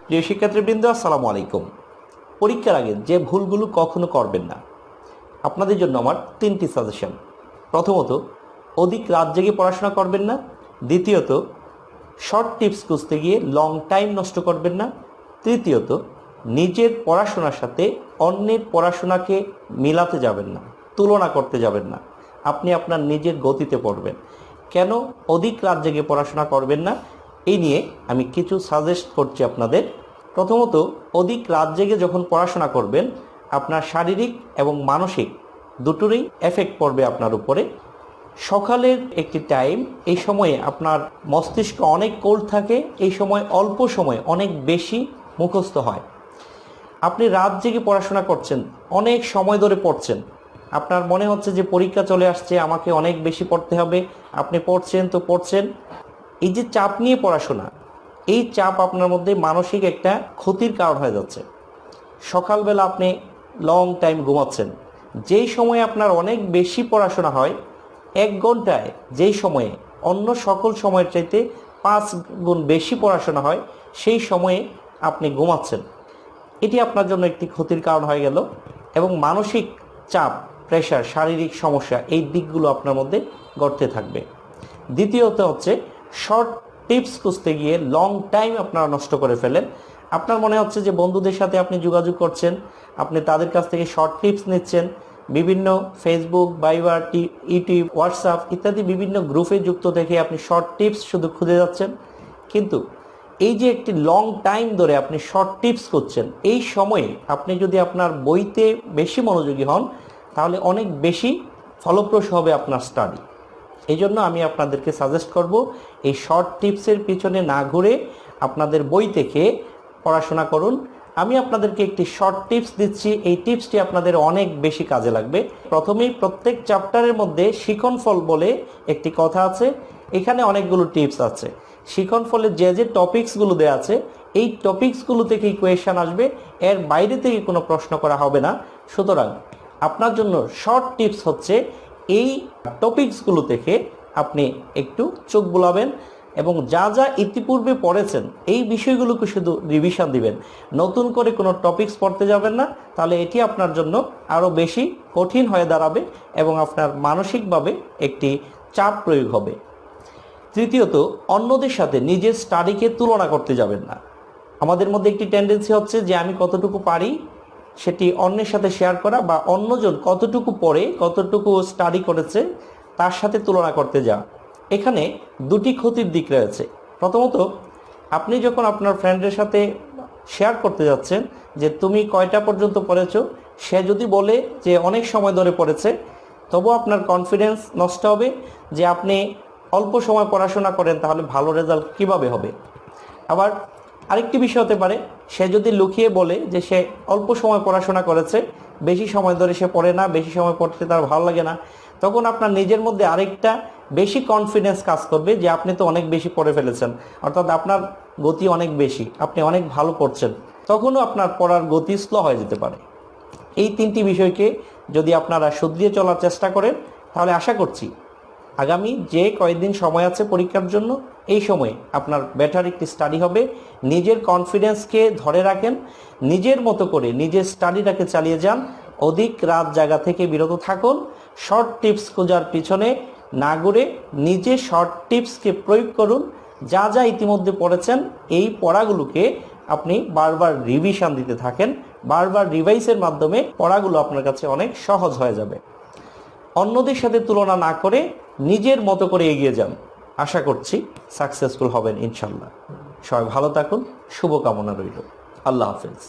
প্রিয় শিক্ষার্থীবৃন্দ, আসসালামু আলাইকুম। পরীক্ষার আগে যে ভুলগুলো কখনো করবেন না, আপনাদের জন্য আমার 3টি সাজেশন। প্রথমত, অধিক রাত জেগে পড়াশোনা করবেন না। দ্বিতীয়ত, শর্ট টিপস খুঁজতে গিয়ে লং টাইম নষ্ট করবেন না। তৃতীয়ত, নিজের পড়াশোনার সাথে অন্যের পড়াশোনাকে মিলাতে যাবেন না, তুলনা করতে যাবেন না। আপনি আপনার নিজের গতিতে পড়বেন। কেন অধিক রাত জেগে পড়াশোনা করবেন না, এই নিয়ে আমি কিছু সাজেস্ট করছি আপনাদের। প্রথমত, অধিক রাত জেগে যখন পড়াশোনা করবেন, আপনার শারীরিক এবং মানসিক দুটোরই এফেক্ট পড়বে আপনার উপরে। সকালের একটি টাইম, এই সময়ে আপনার মস্তিষ্ক অনেক কোল্ড থাকে, এই সময় অল্প সময় অনেক বেশি মুখস্থ হয়। আপনি রাত জেগে পড়াশোনা করছেন, অনেক সময় ধরে পড়ছেন, আপনার মনে হচ্ছে যে পরীক্ষা চলে আসছে, আমাকে অনেক বেশি পড়তে হবে। আপনি পড়ছেন। এই যে চাপ নিয়ে পড়াশোনা, এই চাপ আপনার মধ্যে মানসিক একটা ক্ষতির কারণ হয়ে যাচ্ছে। সকালবেলা আপনি লং টাইম ঘুমাচ্ছেন, যেই সময়ে আপনার অনেক বেশি পড়াশোনা হয়, 1 ঘন্টায় যেই সময়ে অন্য সকল সময়ের চাইতে 5 গুণ বেশি পড়াশোনা হয়, সেই সময়ে আপনি ঘুমাচ্ছেন। এটি আপনার জন্য একটি ক্ষতির কারণ হয়ে গেল। এবং মানসিক চাপ, প্রেশার, শারীরিক সমস্যা, এই দিকগুলো আপনার মধ্যে ঘটতে থাকবে। দ্বিতীয়ত হচ্ছে, শর্ট টিপস খুঁজতে গিয়ে লং টাইম আপনারা নষ্ট করে ফেলেন। আপনার মনে হচ্ছে যে বন্ধুদের সাথে আপনি যোগাযোগ করছেন, আপনি তাদের কাছ থেকে শর্ট টিপস নিচ্ছেন, বিভিন্ন ফেসবুক, ভাইবার, ইউটিউব, হোয়াটসঅ্যাপ ইত্যাদি বিভিন্ন গ্রুপে যুক্ত থেকে আপনি শর্ট টিপস শুধু খুঁজে যাচ্ছেন। কিন্তু এই যে একটি লং টাইম ধরে আপনি শর্ট টিপস করছেন, এই সময়ে আপনি যদি আপনার বইতে বেশি মনোযোগী হন, তাহলে অনেক বেশি ফলপ্রসূ হবে আপনার স্টাডি। এই জন্য আমি আপনাদেরকে সাজেস্ট করব, এই শর্ট টিপসের পিছনে না ঘুরে আপনাদের বই থেকে পড়াশোনা করুন। আমি আপনাদেরকে একটি শর্ট টিপস দিচ্ছি, এই টিপসটি আপনাদের অনেক বেশি কাজে লাগবে। প্রথমেই প্রত্যেক চ্যাপ্টারের মধ্যে শিখনফল বলে একটি কথা আছে, এখানে অনেকগুলো টিপস আছে। শিখনফলের যে টপিকসগুলো দেওয়া আছে, এই টপিকসগুলো থেকেই কোয়েশ্চেন আসবে, এর বাইরে থেকে কোনো প্রশ্ন করা হবে না। সুতরাং আপনার জন্য শর্ট টিপস হচ্ছে, এই টপিকসগুলো থেকে আপনি একটু চোখ বুলাবেন এবং যা যা ইতিপূর্বে পড়েছেন এই বিষয়গুলোকে শুধু রিভিশন দিবেন। নতুন করে কোনো টপিকস পড়তে যাবেন না, তাহলে এটি আপনার জন্য আরও বেশি কঠিন হয়ে দাঁড়াবে এবং আপনার মানসিকভাবে একটি চাপ প্রয়োগ হবে। তৃতীয়ত, অন্যদের সাথে নিজের স্টাডিকে তুলনা করতে যাবেন না। আমাদের মধ্যে একটি টেন্ডেন্সি হচ্ছে যে আমি কতটুকু পারি সেটি অন্যের সাথে শেয়ার করা, বা অন্যজন কতটুকু পড়ে, কতটুকু স্টাডি করেছে তার সাথে তুলনা করতে যাওয়া। এখানে দুটি ক্ষতির দিক রয়েছে। প্রথমত, আপনি যখন আপনার ফ্রেন্ডের সাথে শেয়ার করতে যাচ্ছেন যে তুমি কয়টা পর্যন্ত পড়েছো, সে যদি বলে যে অনেক সময় ধরে পড়েছে, তবু আপনার কনফিডেন্স নষ্ট হবে যে আপনি অল্প সময় পড়াশোনা করেন, তাহলে ভালো রেজাল্ট কিভাবে হবে। আবার আরেকটি বিষয় হতে পারে, সে যদি লুকিয়ে বলে যে সে অল্প সময় পড়াশোনা করেছে, বেশি সময় ধরে সে পড়ে না, বেশি সময় পড়তে তার ভালো লাগে না, তখন আপনার নিজের মধ্যে আরেকটা বেশি কনফিডেন্স কাজ করবে যে আপনি তো অনেক বেশি পড়ে ফেলেছেন, অর্থাৎ আপনার গতি অনেক বেশি, আপনি অনেক ভালো পড়ছেন, তখনও আপনার পড়ার গতি স্লো হয়ে যেতে পারে। এই 3টি বিষয়কে যদি আপনারা শুধরিয়ে চলার চেষ্টা করেন, তাহলে আশা করছি আগামী যে কয়েকদিন সময় আছে পরীক্ষার জন্য, এই সময়ে আপনার বেটার একটি স্টাডি হবে। নিজের কনফিডেন্সকে ধরে রাখেন, নিজের মতো করে নিজের স্টাডিটাকে চালিয়ে যান, অধিক রাত জায়গা থেকে বিরত থাকুন। শর্ট টিপস খোঁজার পিছনে না ঘুরে নিজে শর্ট টিপসকে প্রয়োগ করুন। যা যা ইতিমধ্যে পড়েছেন, এই পড়াগুলোকে আপনি বারবার রিভিশন দিতে থাকেন, বারবার রিভাইসের মাধ্যমে পড়াগুলো আপনার কাছে অনেক সহজ হয়ে যাবে। অন্যদের সাথে তুলনা না করে নিজের মতো করে এগিয়ে যান, আশা করছি সাকসেসফুল হবেন ইনশাল্লাহ। সবাই ভালো থাকুন, শুভকামনা রইল। আল্লাহ হাফেজ।